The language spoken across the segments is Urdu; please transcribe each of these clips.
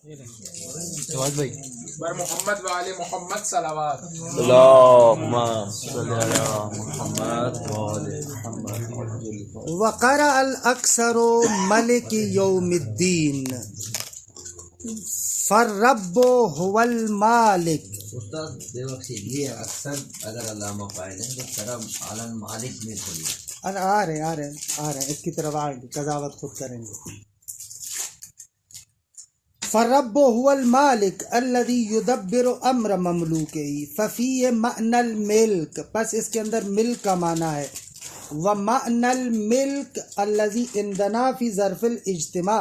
جواد بھائی بر محمد و آل محمد صلوات. اللہم صلی علی محمد و آل محمد. وقرأ الاکثر ملک یوم الدین فالرب هو المالک. استاد دیوبخشی یہ اکثر اگر علامہ قائل ہے تو طرف عالم مالک میں کھولی آ رہے ہیں اس کی طرف آئیں گے، قضاوت خود کریں گے. فالرب هو المالک الذي يدبر امر مملوکه ففی معنی الملک، پس اس کے اندر ملک کا معنی ہے. ومعنی الملک الذي عندنا فی ظرف الاجتماع،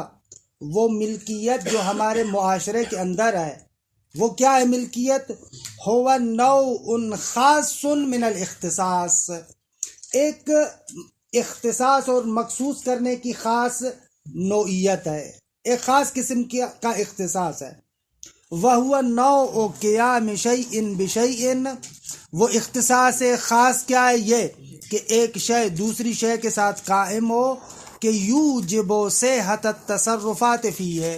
وہ ملکیت جو ہمارے معاشرے کے اندر ہے وہ کیا ہے ملکیت؟ هو نوع خاص من الاختصاص، ایک اختصاص اور مخصوص کرنے کی خاص نوعیت ہے، ایک خاص قسم کا اختصاص ہے. وَهُوَ نَوْعُ قِيَامِ شَيْءٍ بِشَيْءٍ، وہ اختصاص خاص کیا ہے؟ یہ کہ ایک شے دوسری شے کے ساتھ قائم ہو، کہ یوجب صحت التصرفات فیہ،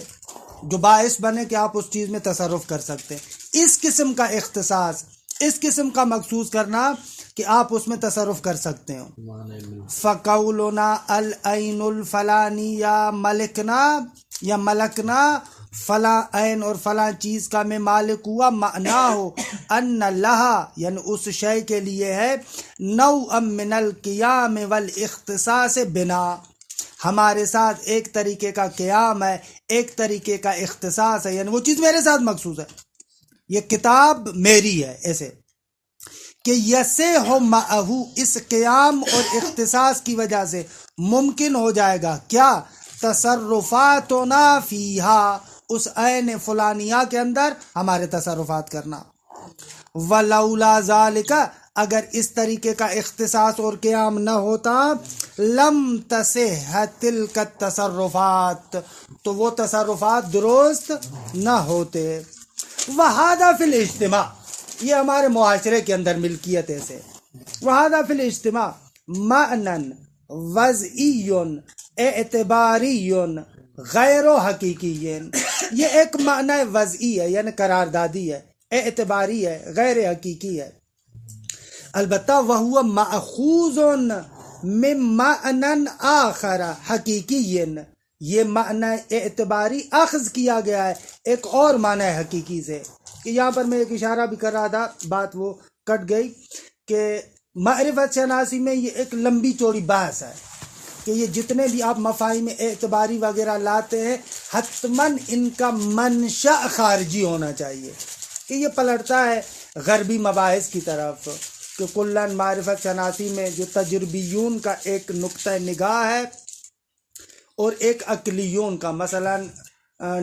جو باعث بنے کہ آپ اس چیز میں تصرف کر سکتے ہیں. اس قسم کا اختصاص، اس قسم کا مخصوص کرنا کہ آپ اس میں تصرف کر سکتے ہو. فَقَوْلُنَا الْعَيْنُ الْفَلَانِي یا ملکنا یا ملکنا، فلاں عین اور فلاں چیز کا میں مالک ہوا، معنی ہو ان لہا یعنی اس شے کے لیے ہے نوعا من القیام والاختصاص بنا، ہمارے ساتھ ایک طریقے کا قیام ہے، ایک طریقے کا اختصاص ہے، یعنی وہ چیز میرے ساتھ مخصوص ہے، یہ کتاب میری ہے. ایسے کہ یسے ہو معہو، اس قیام اور اختصاص کی وجہ سے ممکن ہو جائے گا کیا؟ تصرفاتنا فیہا، اس عین فلانیہ کے اندر ہمارے تصرفات کرنا. ولولا ذالک، اگر اس طریقے کا اختصاص اور قیام نہ ہوتا، لم تصح تلک التصرفات، تو وہ تصرفات درست نہ ہوتے. وہذا فی الاجتماع، یہ ہمارے معاشرے کے اندر ملکیت ایسے. وہذا فی الاجتماع معنی وضعی اعتباری غیر حقیقی، یہ ایک معنی وضعی ہے یعنی قراردادی ہے، اعتباری ہے، غیر حقیقی ہے. البتہ وہو ماخوذ من معنی آخر حقیقی، یہ معنی اعتباری اخذ کیا گیا ہے ایک اور معنی حقیقی سے. کہ یہاں پر میں ایک اشارہ بھی کر رہا تھا، بات وہ کٹ گئی، کہ معرفت شناسی میں یہ ایک لمبی چوڑی بحث ہے کہ یہ جتنے بھی آپ مفاہیم اعتباری وغیرہ لاتے ہیں حتماً ان کا منشأ خارجی ہونا چاہیے، کہ یہ پلٹتا ہے غربی مباحث کی طرف. کہ کلن معرفت شناسی میں جو تجربیون کا ایک نقطہ نگاہ ہے اور ایک عقلیون کا، مثلا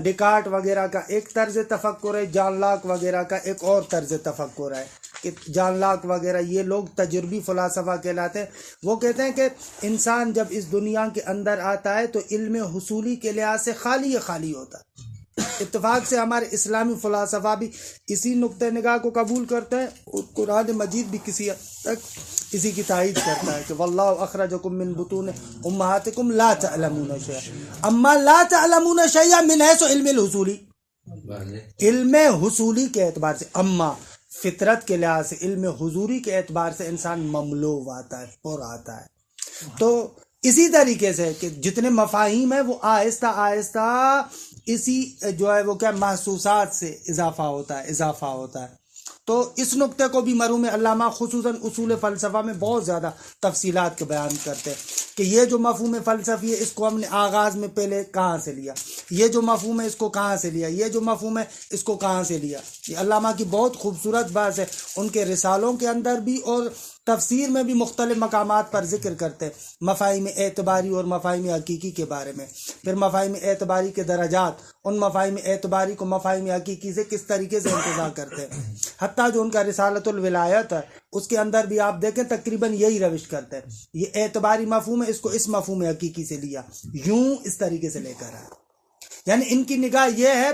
ڈیکارٹ وغیرہ کا ایک طرز تفکر ہے، جان لاک وغیرہ کا ایک اور طرز تفکر ہے. کہ جان لاک وغیرہ یہ لوگ تجربی فلاسفہ کہلاتے ہیں. وہ کہتے ہیں کہ انسان جب اس دنیا کے اندر آتا ہے تو علم حصولی کے لحاظ سے خالی ہوتا ہے. اتفاق سے ہمارے اسلامی فلاسفہ بھی اسی نقطہ نگاہ کو قبول کرتے ہیں، اور قرآن مجید بھی کسی حد تک اسی کی تائید کرتا ہے کہ واللہ اخرجکم من بطون امہاتکم لا تعلمون شیئا، اما لا تعلمون شیئا من حیث علم الحصولی، علم حصولی کے اعتبار سے، اما فطرت کے لحاظ سے علم حضوری کے اعتبار سے انسان مملو آتا ہے، پر آتا ہے. تو اسی طریقے سے کہ جتنے مفاہیم ہیں وہ آہستہ آہستہ اسی جو ہے وہ کیا محسوسات سے اضافہ ہوتا ہے. تو اس نقطے کو بھی مرحوم علامہ خصوصاً اصول فلسفہ میں بہت زیادہ تفصیلات کے بیان کرتے ہیں کہ یہ جو مفہوم فلسفی ہے اس کو ہم نے آغاز میں پہلے کہاں سے لیا، یہ جو مفہوم ہے اس کو کہاں سے لیا، یہ جو مفہوم ہے اس کو کہاں سے لیا. یہ علامہ کی بہت خوبصورت بات ہے، ان کے رسالوں کے اندر بھی اور تفسیر میں بھی مختلف مقامات پر ذکر کرتے ہیں مفاہیم اعتباری اور مفاہیم حقیقی کے بارے میں. پھر مفاہیم اعتباری کے درجات، ان مفاہیم اعتباری کو مفاہیم حقیقی سے کس طریقے سے انتزاع کرتے ہیں. حتیٰ جو ان کا رسالۃ الولایت ہے اس کے اندر بھی آپ دیکھیں تقریباً یہی روش کرتے ہیں. یہ اعتباری مفہوم ہے، اس کو اس مفہوم حقیقی سے لیا، یوں اس طریقے سے لے کر آئے. یعنی ان کی نگاہ یہ ہے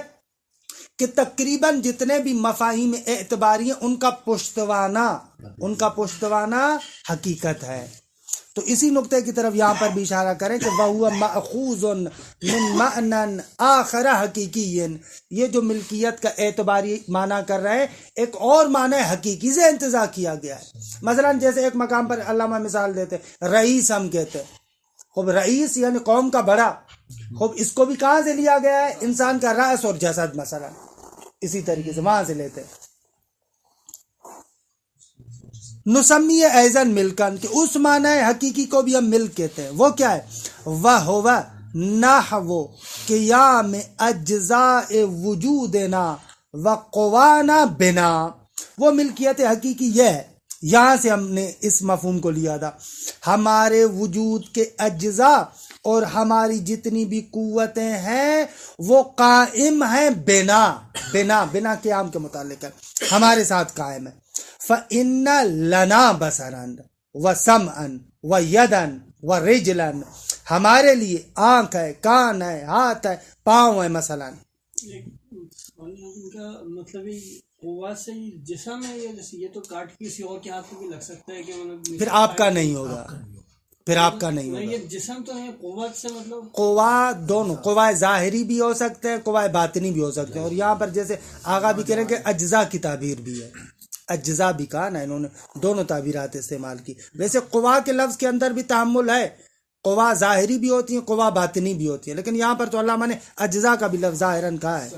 کہ تقریباً جتنے بھی مفاہیم اعتباری ہیں ان کا پشتوانہ حقیقت ہے. تو اسی نقطے کی طرف یہاں پر بھی اشارہ کریں کہ وَهُوَ مَأْخُوذٌ مِّن مَعْنًا آخر حقیقی، یہ جو ملکیت کا اعتباری معنی کر رہے ہیں ایک اور معنی حقیقی سے انتزاع کیا گیا ہے. مثلا جیسے ایک مقام پر علامہ مثال دیتے رئیس ہم کہتے ہیں. خوب رئیس یعنی قوم کا بڑا. خوب اس کو بھی کہاں سے لیا گیا ہے؟ انسان کا رأس اور جسد مثلا اسی طریقے سے وہاں سے لیتے ہیں. نسمی ایزن ملکن کہ اس معنی حقیقی کو بھی ہم ملک کہتے ہیں. وہ کیا ہے؟ وَهُوَ نَحْوُ قِيَامِ أَجْزَاءِ وُجُودِنَا وَقُوَانَا بِنَا. وہ ملکیت حقیقی یہ ہے، یہاں سے ہم نے اس مفہوم کو لیا تھا، ہمارے وجود کے اجزاء اور ہماری جتنی بھی قوتیں ہیں وہ قائم ہیں بنا قیام کے متعلق ہے، ہمارے ساتھ قائم ہے. فَإِنَّ لَنَا بَصَرًا وَسَمْعًا وَيَدًا وَرِجْلًا، ہمارے لیے آنکھ ہے، کان ہے، ہاتھ ہے، پاؤں ہے مثلا. ان کا مطلب قوت سے جسم ہے، یا جیسے یہ تو کاٹ کسی اور کے ہاتھ میں بھی لگ سکتا ہے کہ مطلب پھر آپ کا نہیں ہوگا، پھر آپ کا نہیں ہوگا. یہ جسم تو ہے، قوت سے مطلب قوا دونوں، قوا ظاہری بھی ہو سکتے ہیں، قوا باطنی بھی ہو سکتے ہیں. اور یہاں پر جیسے آغا بھی کہہ رہے ہیں کہ اجزاء کی تعبیر بھی ہے، اجزاء بھی کہا نا، انہوں نے دونوں تعبیرات استعمال کی. ویسے قوا کے لفظ کے اندر بھی تحمل ہے، قوا ظاہری بھی ہوتی ہیں، قوا باطنی بھی ہوتی ہیں، لیکن یہاں پر تو علامہ نے اجزاء کا بھی لفظ ظاہراً کہا ہے.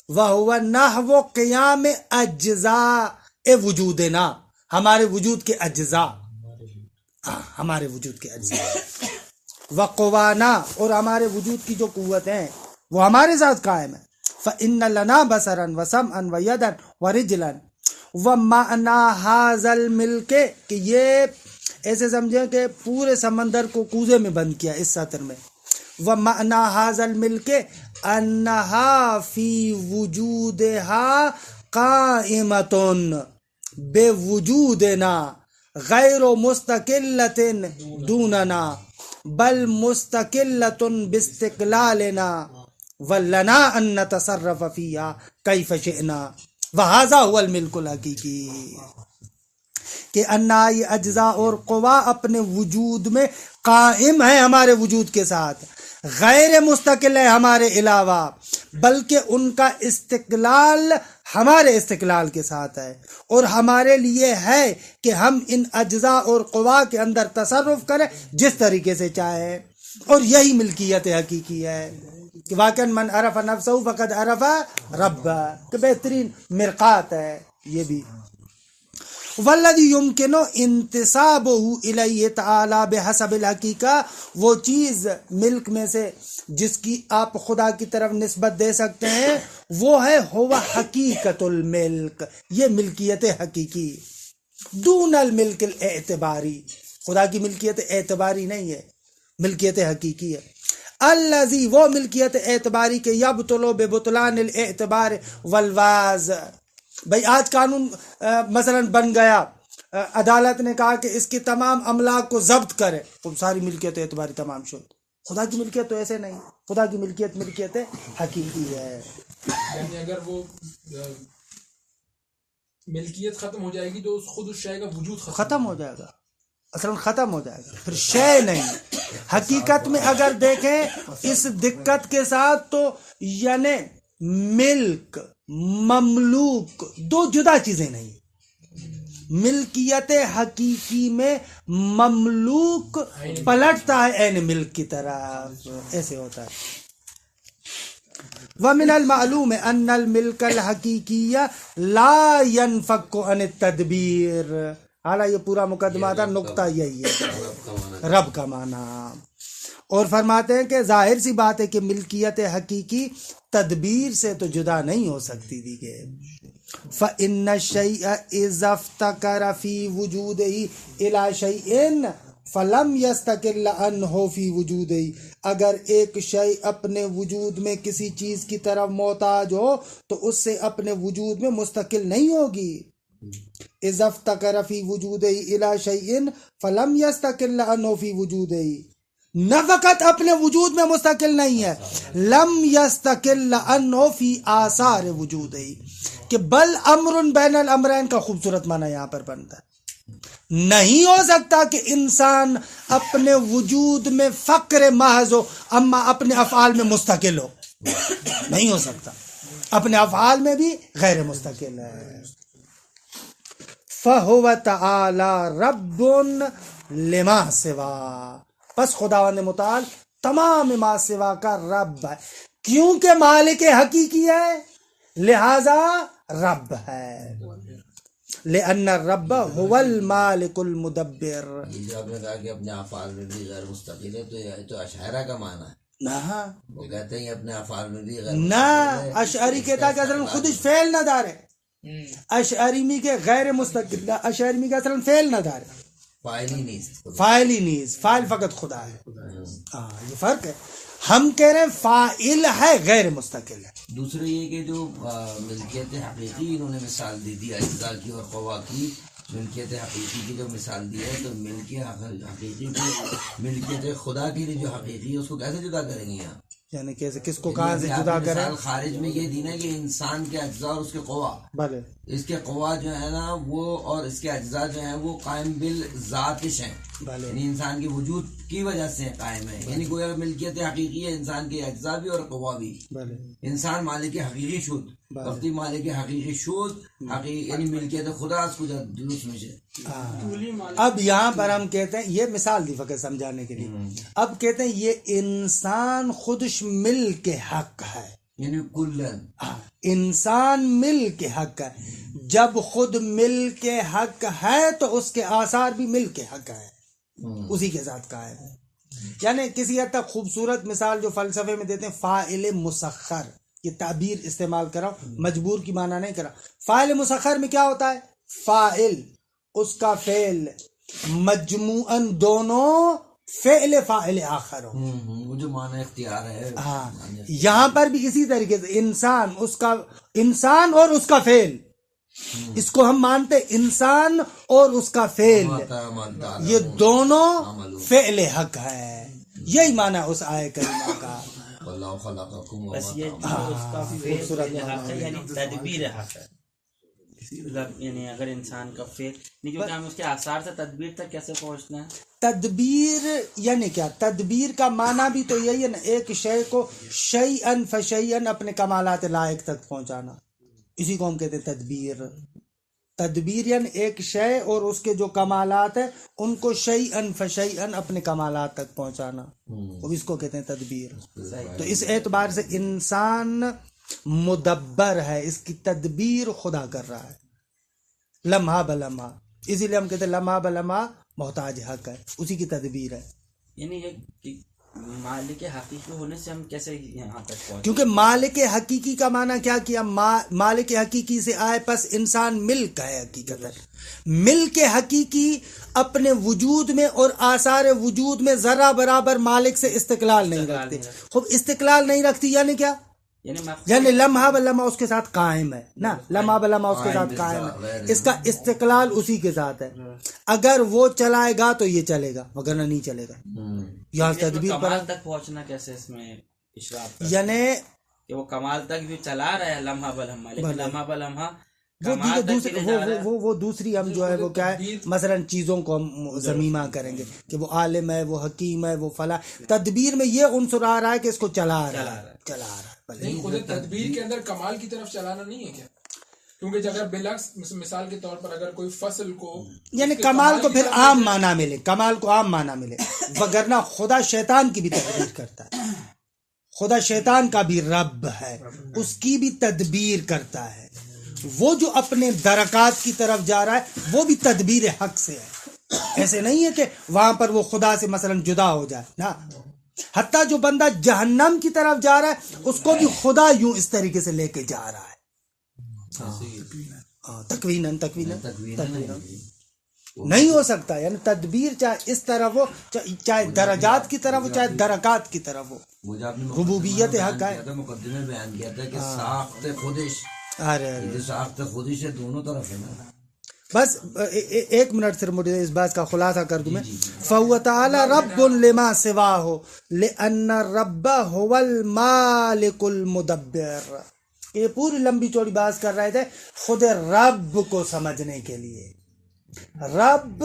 وَهُوَ نَحْوُ قِيَامِ أَجْزَاءِ وُجُودِنَا، ہمارے وجود کے اجزاء، ہمارے وجود کے اجزاء. وَقُوَانَا، اور ہمارے وجود کی جو قوتیں ہیں وہ ہمارے ساتھ قائم ہے. فَإِنَّ لَنَا بَصَرًا وَسَمْعًا وَيَدًا وَرِجْلًا وَمَعْنَا هَذَا الْمِلْكِ، کہ یہ ایسے سمجھیں کہ پورے سمندر کو کوزے میں بند کیا اس سطر میں. وَمَعْنَا هَذَا الْمِلْكِ أَنَّهَا فِي وُجُودِهَا قَائِمَةٌ بِوُجُودِنَا غَيْرُ مُسْتَقِلَّةٍ دُونَنَا بَلْ مُسْتَقِلَّةٌ بِاسْتِقْلَالِنَا وَلَنَا أَن نَّتَصَرَّفَ فِيهَا كَيْفَ شِئْنَا وَهَذَا هُوَ الْمِلْكُ الْحَقِيقِي، کہ انا یہ اجزاء اور قوا اپنے وجود میں قائم ہیں ہمارے وجود کے ساتھ، غیر مستقل ہے ہمارے علاوہ، بلکہ ان کا استقلال ہمارے استقلال کے ساتھ ہے، اور ہمارے لیے ہے کہ ہم ان اجزاء اور قوا کے اندر تصرف کریں جس طریقے سے چاہیں. اور یہی ملکیت حقیقی ہے کہ واقعاً من عرف نفسہ فقد عرف ربہ، کہ بہترین مرقات ہے یہ بھی. والذی یمکن انتسابہ الیہ تعالی بحسب الحقیقہ، وہ چیز ملک میں سے جس کی آپ خدا کی طرف نسبت دے سکتے ہیں وہ ہے ہوا حقیقت الملک، یہ ملکیت حقیقی. دون الملک الاعتباری، خدا کی ملکیت اعتباری نہیں ہے، ملکیت حقیقی ہے. الذی، وہ ملکیت اعتباری کے یبطلو ببطلان الاعتبار والواز. بھئی آج قانون مثلا بن گیا، عدالت نے کہا کہ اس کی تمام املاک کو ضبط کرے، تو ساری ملکیت اعتباری تمام شد. خدا کی ملکیت تو ایسے نہیں، خدا کی ملکیت حقیقی ہے. یعنی اگر وہ ملکیت ختم ہو جائے گی تو خود اس شے کا وجود ختم ہو جائے گا، اصلا ختم ہو جائے گا، پھر شے نہیں. حقیقت میں اگر دیکھیں اس دقت کے ساتھ تو یعنی ملک مملوک دو جدا چیزیں نہیں. ملکیت حقیقی میں مملوک پلٹتا ہے عین ملک کی طرف، ایسے ہوتا ہے. وَمِنَ الْمَعْلُومِ أَنَّ الْمِلْكَ الْحَقِيقِيَّ لَا يَنْفَكُّ عَنِ التَّدْبِيرِ. حالانکہ یہ پورا مقدمہ تھا، نقطہ یہی ہے رب کا معنی. اور فرماتے ہیں کہ ظاہر سی بات ہے کہ ملکیت حقیقی تدبیر سے تو جدا نہیں ہو سکتی تھی. کہ فَإِنَّ الشَّيْءَ إِذَا افْتَقَرَ فِي وُجُودِهِ إِلَى شَيْءٍ فَلَمْ يَسْتَقِلَّ عَنْهُ فِي وُجُودِهِ، اگر ایک شے اپنے وجود میں کسی چیز کی طرف محتاج ہو تو اس سے اپنے وجود میں مستقل نہیں ہوگی. إِذَا افْتَقَرَ فِي وُجُودِهِ إِلَى شَيْءٍ فَلَمْ يَسْتَقِلَّ عَنْهُ فِي وُجُودِهِ، نہ فقط اپنے وجود میں مستقل نہیں ہے، لم یستقل عنہ فی آثار وجودہ، کہ بل امر بین الامرین کا خوبصورت معنی یہاں پر بنتا ہے. نہیں ہو سکتا کہ انسان اپنے وجود میں فقر محض ہو اما اپنے افعال میں مستقل ہو، نہیں ہو سکتا، اپنے افعال میں بھی غیر مستقل ہے. فَهُوَ تَعَالَى رَبٌّ لِمَا سِوَا، پس خداوند متعال تمام ما سوا کا رب ہے، کیونکہ مالک حقیقی ہے لہذا رب ہے. لأن الرب هو المالک المدبر. یہ جو آپ نے کہا کہ اپنے افعال میں بھی غیر مستقل ہے، تو یہ تو اشاعرہ کا معنی ہے. نہ وہ کہتے ہیں اپنے افعال میں بھی غیر نہ، اشعری کہتا کہ اصلا خودش فعل نہ دار ہے، اشعری می کے غیر مستقل، اشعری می کے اصلا فعل نہ دار ہے، فاعل ہی نہیں، فاعل ہی نہیں، فاعل فقط خدا ہے. ہاں یہ فرق ہے. ہم کہہ رہے ہیں فاعل ہے غیر مستقل ہے. دوسرے یہ کہ جو ملکیت حقیقی انہوں نے مثال دی تھی اجزاء کی اور قوا کی، ملکیت حقیقی کی جو مثال دی ہے، تو ملکیت حقیقی کی ملکیت خدا کی جو حقیقی ہے اس کو کیسے جدا کریں گے یہاں؟ یعنی کیسے، کس کو کہاں سے جدا کریں؟ مثال خارج میں یہ دی نا کہ انسان کے اجزاء اور اس کے قوا، بھلے اس کے قوا جو ہے نا وہ اور اس کے اجزاء جو ہیں وہ قائم بالذاتش ہیں، بھلے یعنی انسان کے وجود کی وجہ سے قائم ہے. یعنی کوئی ملکیت حقیقی ہے انسان کے اجزاء بھی اور قوا بھی. بھلے انسان مالک حقیقی شد، وقتی مالک حقیقی شد یعنی ملکیت خدا اس کو درست میں سے. اب یہاں پر ہم کہتے ہیں، یہ مثال دی فقط سمجھانے کے لیے، اب کہتے ہیں یہ انسان خودش مل کے حق ہے، یعنی کلن انسان مل کے حق ہے. جب خود مل کے حق ہے تو اس کے آثار بھی مل کے حق ہے، اسی کے ساتھ قائم ہے. یعنی کسی حد تک خوبصورت مثال جو فلسفے میں دیتے ہیں، فاعل مسخر، یہ تعبیر استعمال کرا، مجبور کی معنی نہیں کرا. فاعل مسخر میں کیا ہوتا ہے؟ فاعل، اس کا فعل، مجموعاً دونوں فعل فاعل آخر ہو. وہ جو معنی اختیار ہے. ہاں یہاں پر بھی اسی طریقے سے انسان، اس کا انسان اور اس کا فعل، اس کو ہم مانتے انسان اور اس کا فعل، یہ دونوں فعل حق ہے. یہی معنی اس آیت کریمہ کا. واللہ خلقکم وما بس یہ تعملون. اس کا فعل حق ہے، یعنی تدبیر حق ہے. مطلب یعنی اگر انسان کا فعل نہیں، کیونکہ ہم اس کے آثار سے تدبیر تک کیسے پہنچنا ہے؟ تدبیر یعنی کیا؟ تدبیر کا معنی بھی تو یہی ہے نا، ایک شے کو شیئن فشیئن اپنے کمالات لائق تک پہنچانا، اسی کو ہم کہتے ہیں تدبیر. تدبیر یعنی ایک شے اور اس کے جو کمالات ہیں ان کو شیئن فشیئن اپنے کمالات تک پہنچانا، وہ اس کو کہتے ہیں تدبیر. تو اس اعتبار سے انسان مدبر ہے، اس کی تدبیر خدا کر رہا ہے لمحہ بلمحہ، اسی لیے ہم کہتے ہیں لمحہ بلمحہ محتاج حق ہے، اسی کی تدبیر ہے. یعنی یہ مالک حقیقی ہونے سے ہم کیسے یہاں تک پہنچے؟ کیونکہ مالک حقیقی کا معنی کیا کیا؟ مالک حقیقی سے آئے، پس انسان ملک ہے حقیقت ہے. ملک حقیقی اپنے وجود میں اور آثار وجود میں ذرہ برابر مالک سے استقلال نہیں رکھتے. خوب استقلال نہیں رکھتی یعنی کیا؟ یعنی لمحہ بلمحہ اس کے ساتھ قائم ہے نا، لمحہ بلمحہ اس کے ساتھ قائم ہے، اس کا استقلال اسی کے ساتھ ہے. اگر وہ چلائے گا تو یہ چلے گا، وگرنہ نہیں چلے گا. یہاں تدبیر پر کمال تک پہنچنا کیسے اس میں اشراف ہے؟ یعنی کہ وہ کمال تک بھی چلا رہا ہے لمحہ بلمحہ، لیکن لمحہ بلمحہ وہ کمال تک بھی لے جا رہا ہے. وہ دوسری ہم جو ہے وہ کیا ہے، مثلا چیزوں کو ہم ضمیمہ کریں گے کہ وہ عالم ہے، وہ حکیم ہے، وہ فلاں. تدبیر میں یہ عنصر آ رہا ہے کہ اس کو چلا رہا ہے. نہیں، خود تدبیر کے اندر کمال کی طرف چلانا نہیں ہے کیا؟ کیونکہ اگر بالعکس مثال کے طور پر اگر کوئی فصل کو یعنی کمال کو پھر عام معنی ملے، کمال کو عام معنی ملے، وگرنہ خدا شیطان کی بھی تدبیر کرتا ہے، خدا شیطان کا بھی رب ہے، اس کی بھی تدبیر کرتا ہے. وہ جو اپنے درکات کی طرف جا رہا ہے وہ بھی تدبیر حق سے ہے. ایسے نہیں ہے کہ وہاں پر وہ خدا سے مثلا جدا ہو جائے نا. حتیٰ جو بندہ جہنم کی طرف جا رہا ہے اس کو بھی خدا یوں اس طریقے سے لے کے جا رہا ہے. تکویناً نہیں ہو سکتا. یعنی تدبیر چاہے اس طرح ہو، چاہے درجات کی طرف ہو، چاہے درکات کی طرف ہو، ربوبیت حق ہے. مقدمے بیان کیا تھا کہ ساخت خودش، ساخت خودش ہے دونوں طرف ہے نا. بس ایک منٹ صرف مجھے اس بات کا خلاصہ کر دوں میں. فَهُوَ تَعَالَى رَبٌّ لِمَا سِوَاهُ لِأَنَّ الرَّبَّ هُوَ الْمَالِكُ الْمُدَبِّرُ. یہ پوری لمبی چوڑی بات کر رہے تھے خود رب کو سمجھنے کے لیے. رب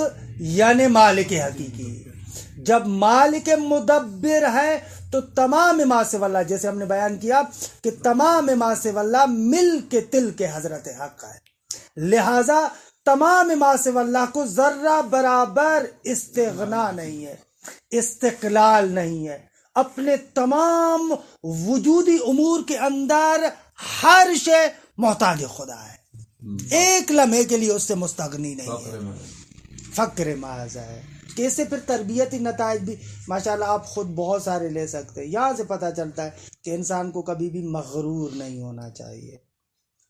یعنی مالک حقیقی. جب مالک مدبر ہے تو تمام ما سوی اللہ، جیسے ہم نے بیان کیا کہ تمام ما سوی اللہ مل کے تل کے حضرت حق ہے، لہذا تمام ما سوی اللہ کو ذرہ برابر استغنا نہیں ہے، استقلال نہیں ہے. اپنے تمام وجودی امور کے اندر ہر شے محتاج خدا ہے، ایک لمحے کے لیے اس سے مستغنی نہیں ہے، فقر محض ہے. کہ اس سے پھر تربیتی نتائج بھی ماشاءاللہ آپ خود بہت سارے لے سکتے ہیں. یہاں سے پتہ چلتا ہے کہ انسان کو کبھی بھی مغرور نہیں ہونا چاہیے.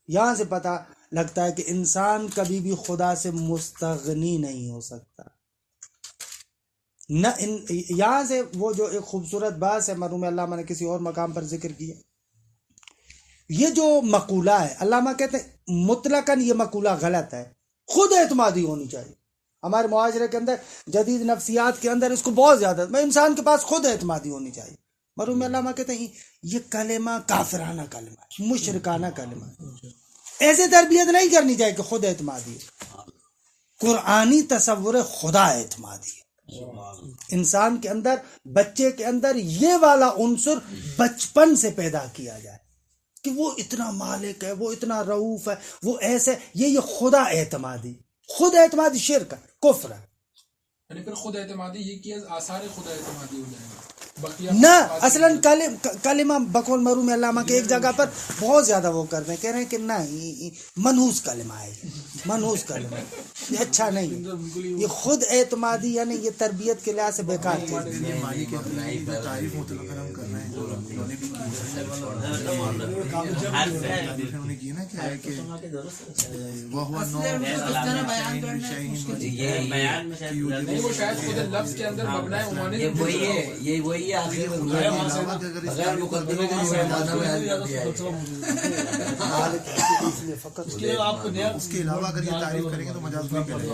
یہاں سے پتہ لگتا ہے کہ انسان کبھی بھی خدا سے مستغنی نہیں ہو سکتا. نہ یہاں سے وہ جو ایک خوبصورت بات ہے مرحوم علامہ نے کسی اور مقام پر ذکر کیا، یہ جو مقولہ ہے علامہ کہتے ہیں مطلقاً یہ مقولہ غلط ہے، خود اعتمادی ہونی چاہیے. ہمارے معاشرے کے اندر جدید نفسیات کے اندر اس کو بہت زیادہ انسان کے پاس خود اعتمادی ہونی چاہیے. مرحوم علامہ کہتے ہیں یہ کلمہ کافرانہ کلمہ ہے، مشرکانہ کلمہ ہے. ایسے تربیت نہیں کرنی چاہیے کہ خود اعتمادی ہے. قرآنی تصور خدا اعتمادی ہے. انسان کے اندر، بچے کے اندر یہ والا عنصر بچپن سے پیدا کیا جائے کہ وہ اتنا مالک ہے، وہ اتنا رؤوف ہے، وہ ایسے. یہ خدا اعتمادی، خود اعتمادی شرک ہے، کفر ہے. یعنی پھر خود اعتمادی یہ کیا آثار خدا اعتمادی ہو جائے گا نہ. اصلاً کلمہ بقول مرحوم علامہ کے ایک جگہ پر بہت زیادہ وہ کرتے ہیں، کہہ رہے ہیں کہ نہیں منحوس کلمہ ہے، منحوس کلمہ ہے، یہ اچھا نہیں. یہ خود اعتمادی یعنی یہ تربیت کے لحاظ سے بیکار چیز ہے. نہیں، وہ شاید خود لفظ کے اندر مبنی عموماً یہ وہی ہے آخر بغیر مقدمے کے اس کے لیے آپ کو نیا اس کے علاوہ اگر یہ تعریف کریں گے تو مجاز نہیں کرے گا.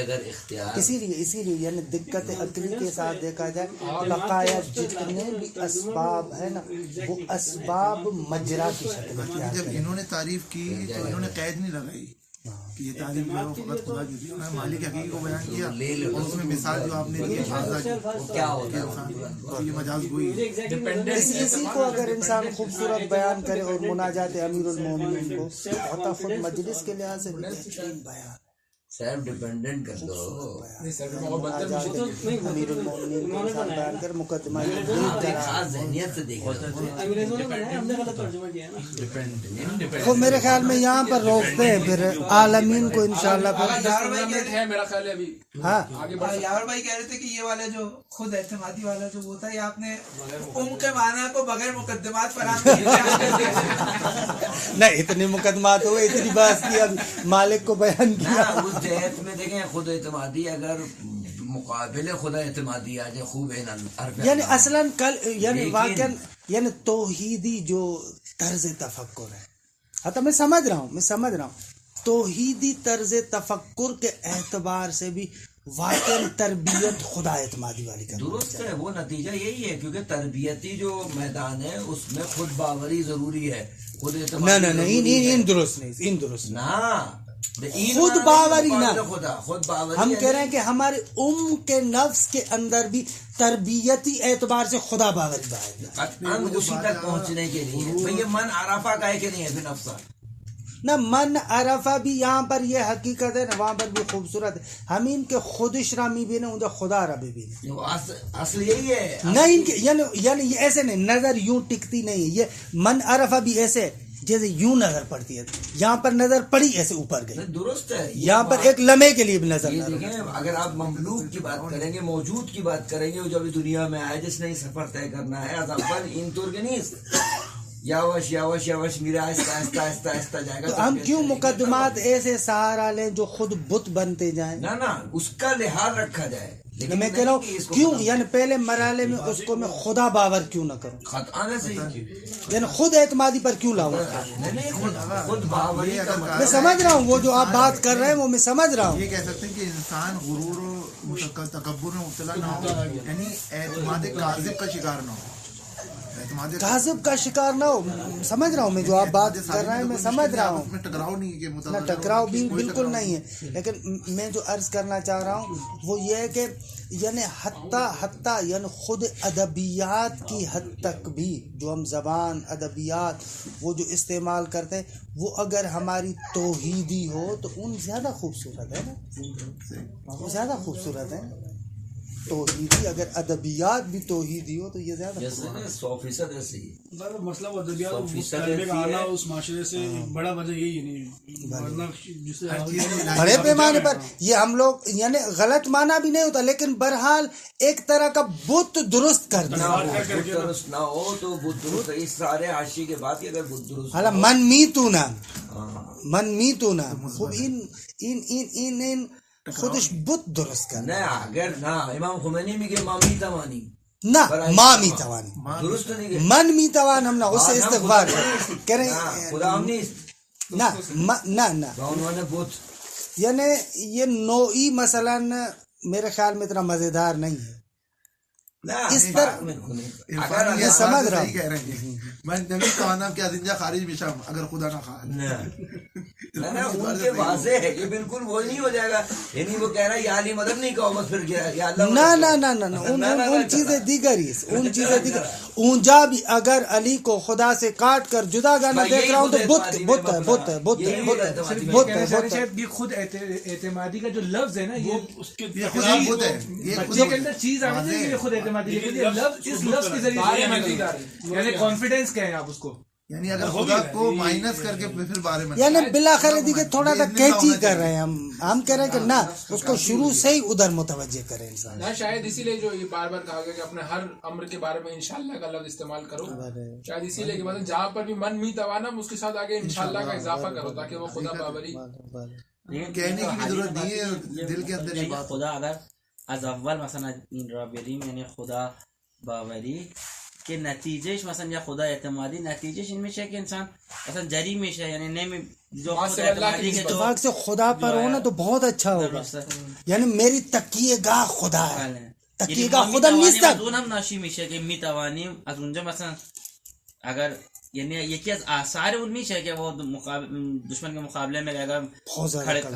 اگر اختیار اسی لیے یعنی دقت عقلی کے ساتھ دیکھا جائے بقایا جتنے بھی اسباب ہیں نا وہ اسباب مجرا کی شکل اختیار جب کریں. انہوں نے تعریف کی تو انہوں نے قید نہیں لگائی کہ یہ تعریف جو ہے وہ فقط خدا کی تھی. انہوں نے مالک حقیقی کو بیان کیا اور اس میں مثال جو آپ نے دی کیا ہوتا ہے یہ مجاز گوئی ہے. اسی کو اگر انسان خوبصورت بیان کرے اور مناجات امیر المومنین کو ہوتا خود مجلس کے لحاظ سے بہترین بیان، سیلف ڈیپینڈنٹ کر دو. امیر المومنین کو انسان بیان کر مقدمہ خاص ذہنیت سے دیکھا انگریزوں نے بنایا، ہم نے غلط ترجمہ کیا نا. وہ میرے خیال میں یہاں پر روکتے ہیں پھر عالمین کو انشاءاللہ ہے میرا خیال ہے ابھی. ہاں یاور بھائی کہہ رہے تھے کہ یہ والا جو خود اعتمادی والا جو وہ تھا یہ آپ نے کے معنی کو بغیر مقدمات فراہم کیے. نہیں اتنی مقدمات ہوئے، اتنی بات کی، اب مالک کو بیان کیا. اس جہت میں دیکھیں خود اعتمادی اگر مقابل خدا اعتمادی آ جائے خوب ہے نا. یعنی اصلاً یعنی واقعاً یعنی توحیدی جو طرز تفکر ہے، حتی میں سمجھ رہا ہوں توحیدی طرز تفکر کے اعتبار سے بھی واقعاً تربیت خدا اعتمادی والی کرنی درست چاہیے. ہے. وہ نتیجہ یہی ہے کیونکہ تربیتی جو میدان ہے اس میں خود باوری ضروری ہے. خود نہیں درست نہیں نہ خود باوری نہ. خود باوری ہم کہہ رہے ہیں کہ ہمارے کے نفس کے اندر بھی تربیتی اعتبار سے خدا باوری باہر اسی تک پہنچنے کے لیے یہ من عرفہ کا ہے کہ نہیں ہے پھر نفسہ نہ. من عرفہ بھی یہاں پر یہ حقیقت ہے نا، وہاں پر بھی خوبصورت ہے. ہمین کے خود اشرامی بھی نا ان خدا ربی بھی اصل یہی ہے. نہیں ان کے یعنی یہ ایسے نہیں، نظر یوں ٹکتی نہیں. یہ من عرفہ بھی ایسے جیسے یوں نظر پڑتی ہے، یہاں پر نظر پڑی ایسے اوپر گئی. درست ہے. یہاں پر ایک لمحے کے لیے بھی نظر یہ نہ رہی. دیکھیں اگر آپ مملوک کی بات کریں گے، موجود کی بات کریں گے، جو ابھی دنیا میں آئے جس نے یہ سفر طے کرنا ہے ان ترگنیس یاوش میرا آہستہ جائے گا. تو ہم کیوں مقدمات ایسے سہارا لیں جو خود بت بنتے جائیں؟ نہ اس کا لحاظ رکھا جائے. لیکن میں کہہ رہا ہوں کیوں یعنی پہلے مرحلے میں اس کو میں خدا باور کیوں نہ کروں، خطانے سے یعنی خود اعتمادی پر کیوں لاؤں. خود باوری میں سمجھ رہا ہوں وہ جو آپ بات کر رہے ہیں وہ میں سمجھ رہا ہوں. یہ کہہ سکتے ہیں کہ انسان غرور و تکبر میں مبتلا نہ ہو، یعنی اعتماد کاذب کا شکار نہ ہو. اعتماد کاذب کا شکار نہ ہو. سمجھ رہا ہوں میں جو آپ بات کر رہے ہیں، میں سمجھ رہا ہوں. میں ٹکراؤ نہیں کہ نہ متضاد ٹکراؤ بھی کوئی بالکل ٹکراؤ نہیں ہے، لیکن میں جو عرض کرنا چاہ رہا ہوں وہ یہ ہے کہ یعنی حتیٰ یعنی خود ادبیات کی حد تک بھی جو ہم زبان ادبیات وہ جو استعمال کرتے ہیں وہ اگر ہماری توحیدی ہو تو ان زیادہ خوبصورت ہے نا، وہ زیادہ خوبصورت ہے. توحیدی اگر ادبیات بھی توحیدی ہو تو یہ زیادہ جیسے 100% ایسے ہی مسئلہ وہ ادبیات 100% کرنے کا ایسی آنا ہے. اس معاشرے سے بڑا وجہ یہی نہیں، ورنہ جسے بڑے پیمانے پر یہ ہم لوگ یعنی غلط معنی بھی نہیں ہوتا، لیکن بہرحال ایک طرح کا بت درست کر نہ دیا. ہو بت درست نہ ہو تو بت درست اس سارے حاشی کے بعد اگر بت درست حالا ہو، من میتونن ہاں. من میتونن خوب این خودش بت درست کر. نه اگر نه امام خمینی میگه ما میتوانیم، نه ما میتوانیم، درست دیگه. من میتوانم نه اس سے استغفار کریں. نه خدا هم نیست نه نه به عنوان بت. یعنی یہ نوعی مثلا میرے خیال میں اتنا مزیدار نہیں ہے. نه اس طرح عرفانی یہ سمجھ رہا صحیح کہہ رہے ہیں. میں نبی توانم کیا زندہ خارج بشم اگر خدا نہ خواہ. نه نه ان کے واضح ہے یہ بالکل وہ نہیں ہو جائے گا، یعنی وہ کہہ رہا ہے یا علی مدد نہیں کہو بس پھر کیا یا اللہ نہ نہ نہ نہ ان چیزیں دیگر ہی ان چیزیں دیگر. اونجا بھی اگر علی کو خدا سے کاٹ کر جدا گانا دیکھ رہا ہوں تو بت بت ہے بت ہے بت ہے بت ہے بت ہے. یہ خود اعتمادی کا جو لفظ ہے نا یہ اس کے یہ خدا بت ہے، یہ یہ کے اندر چیز آنی چاہیے کہ خود اعتمادی، لیکن یہ لفظ اس لفظ کے ذریعے یعنی کانفیڈینس کہیں آپ اس کو، یعنی اگر خدا کو مائنس کر کے پھر بارے میں یعنی بالآخر دیکھیں تھوڑا سا کیچی کر رہے ہیں ہم کہہ رہے ہیں کہ نہ اس کو شروع سے ہی ادھر متوجہ کریں انسان. نہ شاید اسی لیے جو یہ بار بار کہا گیا کہ اپنے ہر امر کے بارے میں انشاءاللہ کا لفظ استعمال کرو، شاید اسی لیے کہ مطلب جہاں پر بھی من می توانم اس کے ساتھ آگے انشاءاللہ کا اضافہ کرو تاکہ وہ خدا باوری. کہنے کی بھی ضرورت نہیں ہے، دل کے اندر یہ بات. خدا اگر از اول مثلا این را بریم یعنی خدا باوری که نتیجهش مثلا یا خدا اعتمادی نتیجهش این میشه که انسان مثلا جری میشه، یعنی نمی جو خود اعتمادی که تو اتفاق سے خدا پر ہونا تو بہت اچھا ہوگا. یعنی میری تکیه گاه خدا ہے، تکیه گاه خدا نیست. از اونم ناشی میشه که میتوانیم از اونجا مثلا اگر یعنی یکی از آثار اون میشه که وہ دشمن کے مقابلے میں اگر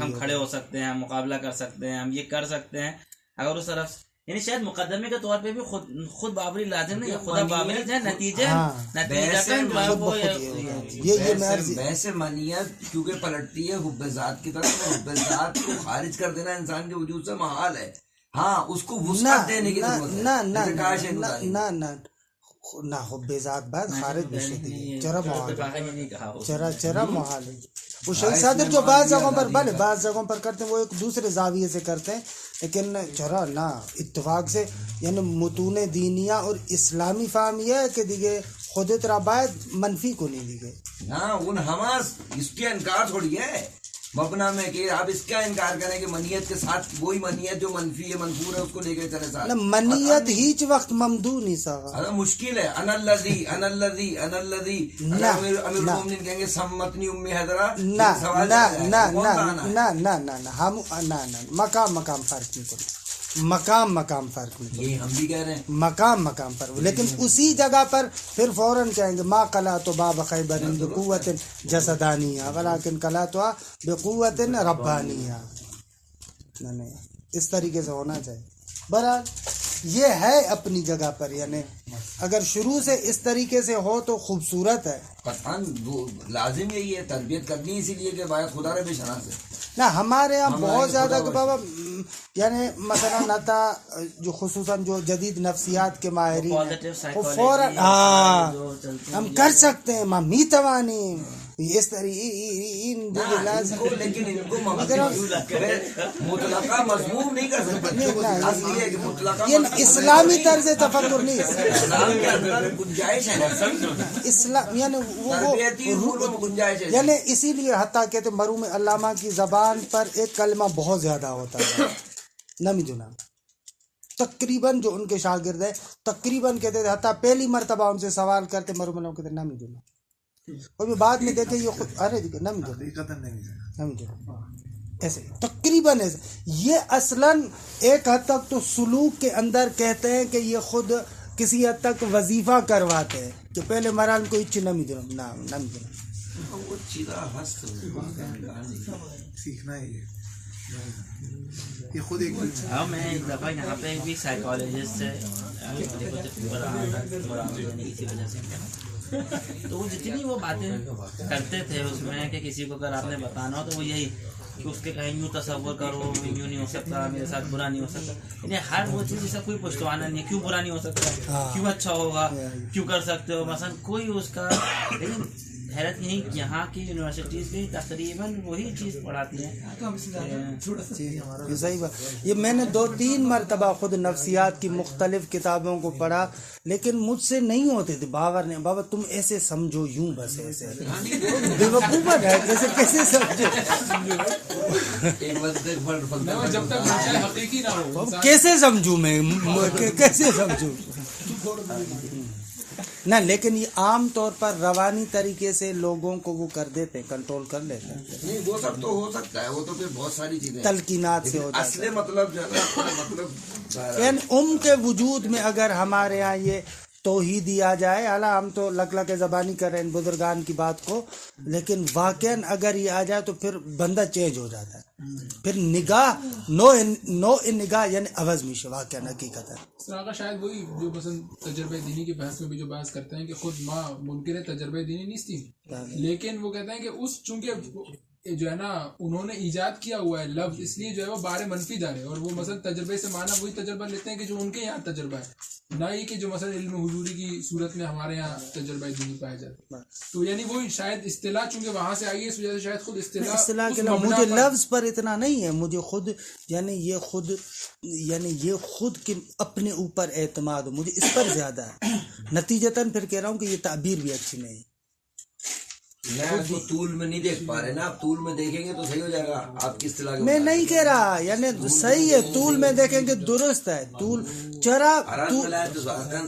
ہم کھڑے ہو سکتے ہیں، ہم مقابلہ کر سکتے ہیں، ہم یہ کر سکتے ہیں اگر اس طرف یعنی شاید مقدمے کے طور پہ بھی خود بابری لازم نہیں ہے، خدا بابری ہے نتیجہ ویسے منیت کیونکہ پلٹتی ہے حب ذات کی طرف، حب ذات کو خارج کر دینا انسان کے وجود سے محال ہے. ہاں اس کو وسعت دینے کی ضرورت ہے. نہ حب ذات بعد خارج بشدی چرا محال ہے. وہ شہید صادر جو بعض جگہوں پر بھلے بعض جگہوں پر کرتے ہیں وہ ایک دوسرے زاویے سے کرتے ہیں، لیکن چرا نہ اتفاق سے یعنی متون دینیا اور اسلامی فہم یہ ہے کہ دیگه خود ترا باید منفی کو نہیں دیگه. نہ ان حماس اس کے انکار تھوڑی ہے مبنا میں کہ آپ اس کا انکار کریں کہ منیت کے ساتھ وہی منیت جو منفی ہے منفور ہے اس کو لے کے چلے ساتھ. منیت ہیچ وقت ممدو نہیں سا مشکل ہے. انا الذی انا الذی انا الذی امیر المومنین کہیں گے سمتنی امی حضرہ نہ ہم نہ مقام فرق نہیں کرو، مقام فرق نہیں کرو. یہ ہم بھی کہہ رہے ہیں مقام پر، لیکن اسی جگہ پر پھر فوراً کہیں گے ما قلا تو باب خیبر بقوت جسدانیہ ولیکن قلا تو بقوت ربانیہ. نہیں اس طریقے سے ہونا چاہیے. بہرحال یہ ہے اپنی جگہ پر، یعنی اگر شروع سے اس طریقے سے ہو تو خوبصورت ہے. قطعاً لازم یہی ہے تربیت کرنی اسی لیے کہ باید خدا رب شناس ہے. نہ ہمارے یہاں بہت زیادہ کہ بابا یعنی مثلا نتا جو خصوصاً جو جدید نفسیات کے ماہرین ہیں وہ فوراً ہم کر سکتے ہیں ما میتوانی اس طرح لیکن ان کو مطلقہ مضموم نہیں کر سکتے. یہ اسلامی طرز تفکر نہیں گنجائش ہے اسلام یعنی اسی لیے حتیٰ کہتے مرحوم علامہ کی زبان پر ایک کلمہ بہت زیادہ ہوتا ہے نمی جنا. تقریباً جو ان کے شاگرد ہیں تقریباً کہتے تھے، حتیٰ پہلی مرتبہ ان سے سوال کرتے مرحوم علامہ کہتے نمی جنا، اور بھی بعد میں دیکھیں یہ خود ارے نمی جنا ایسے تقریباً ایسے. یہ اصلاً ایک حد تک تو سلوک کے اندر کہتے ہیں کہ یہ خود کسی حد تک وظیفہ کرواتے ہیں کہ پہلے مرال کو اچھی نمی دنم نام نمی دنم وہ چیزا ہست سیکھنا ہے یہ خود ایک ہاں میں ایک دفعہ یہاں پہ بھی سائیکالوجسٹ سے اسی وجہ سے تو وہ جتنی وہ باتیں کرتے تھے اس میں کہ کسی کو اگر آپ نے بتانا ہو تو وہ یہی کہ اس کے کہیں یوں تصور کرو یوں نہیں ہو سکتا میرے ساتھ برا نہیں ہو سکتا، یعنی ہر وہ چیز جیسا کوئی پشتوانا نہیں ہے کیوں برا نہیں ہو سکتا، کیوں اچھا ہوگا، کیوں کر سکتے ہو، مثلا کوئی اس کا. لیکن حیرت یہی یہاں کی یونیورسٹیز بھی تقریباً وہی چیز پڑھاتی ہیں. یہ صحیح بات. یہ میں نے 2-3 مرتبہ خود نفسیات کی مختلف کتابوں کو پڑھا لیکن مجھ سے نہیں ہوتے تھے. باور نے بابا تم ایسے سمجھو یوں بس ایسے بیوقوفت ہے کیسے سمجھو جب تک منشا حقیقی نہ ہو کیسے سمجھوں میں کیسے سمجھوں نہ. لیکن یہ عام طور پر روانی طریقے سے لوگوں کو وہ کر دیتے کنٹرول کر لیتے ہیں. نہیں وہ سب تو ہو سکتا ہے، وہ تو پھر بہت ساری چیزیں تلقینات سے ہوتا ہے. اصل مطلب جو ہے نا مطلب یعنی کے وجود میں اگر ہمارے یہاں یہ توحیدی آ جائے، حالانکہ ہم تو لگ کے زبانی کر رہے ہیں بزرگان کی بات کو، لیکن واقعاً اگر یہ آ جائے تو پھر بندہ چینج ہو جاتا ہے. پھر نگاہ نو نگاہ یعنی عوض میشه واقعاً حقیقت ہے. آقا شاید وہی جو مثلا تجربہ دینی کی بحث میں بھی جو بحث کرتے ہیں کہ خود ماں منکر تجربہ دینی نہیں تھی، لیکن وہ کہتے ہیں کہ اس چونکہ جو ہے نا انہوں نے ایجاد کیا ہوا ہے لفظ، اس لیے جو ہے وہ بارے منفی دار ہے، اور وہ مثلا تجربے سے مانا وہی تجربہ لیتے ہیں کہ جو ان کے یہاں تجربہ ہے، نہ ہی کہ جو مثلا علم حضوری کی صورت میں ہمارے یہاں تجربہ دینی پایا جاتا ہے. تو یعنی وہ شاید اصطلاح چونکہ وہاں سے آئی ہے اس وجہ سے شاید خود اصطلاح کے مجھے لفظ پر اتنا نہیں ہے، مجھے خود یعنی یہ خود کے اپنے اوپر اعتماد ہو، مجھے اس پر زیادہ ہے. نتیجتاً پھر کہہ رہا ہوں کہ یہ تعبیر بھی اچھی نہیں. تو طول میں نہیں دیکھ پا رہے نا، آپ طول میں دیکھیں گے تو صحیح ہو جائے گا. آپ کس طرح میں نہیں کہہ رہا یعنی صحیح ہے، طول میں دیکھیں گے درست ہے، طول چرا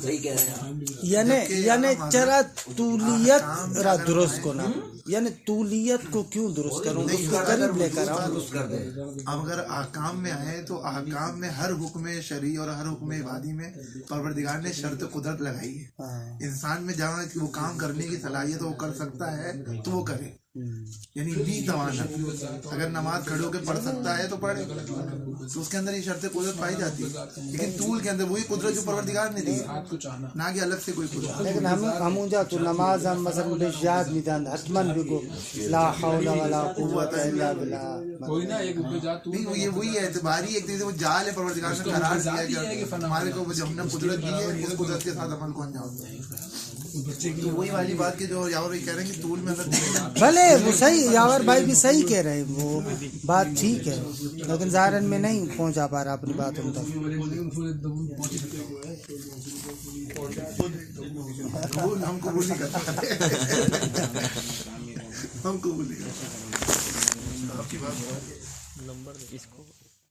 صحیح کہہ رہے ہیں یعنی چرا طولیت را درست کو نا، یعنی طولیت کو کیوں درست کروں، اس کو قریب لے کر آؤں. اب اگر احکام میں آئے تو احکام میں ہر حکم شرعی اور ہر حکم عبادی میں پروردگار نے شرط قدرت لگائی ہے. انسان میں جہاں وہ کام کرنے کی صلاحیت وہ کر سکتا ہے تو وہ کرے، یعنی بھی توانا. اگر نماز کھڑے ہو کے پڑھ سکتا ہے تو پڑھے، تو اس کے اندر یہ شرط قدرت پائی جاتی ہے. لیکن طول کے اندر وہی قدرت جو پروردگار نے دی نہ کہ الگ سے کوئی قدرت. لیکن ہم جا تو نماز ہم مثلا بے یاد نہیں دان حتمن بھی کو لا حول ولا قوت الا بالله کوئی نہ ایک نہیں. یہ وہی اعتباری ایک طرح سے وہ جال ہے پروردگار نے قرار دیا ہے کہ ہمارے کو جب ہم نے قدرت دی ہے اس قدرت کے ساتھ عمل کو انجام دیں. تو وہی والی بات کہ جو یاور کہہ رہے ہیں کہ طول میں اگر دیکھیں بھلے وہ صحیح، یاور بھائی بھی صحیح کہہ رہے ہیں، وہ بات ٹھیک ہے، لیکن ظاہراً میں نہیں پہنچا پا رہا اپنی بات ان تک. ہم قبول نہیں کرتے، ہم قبول نہیں کرتے آپ کی بات.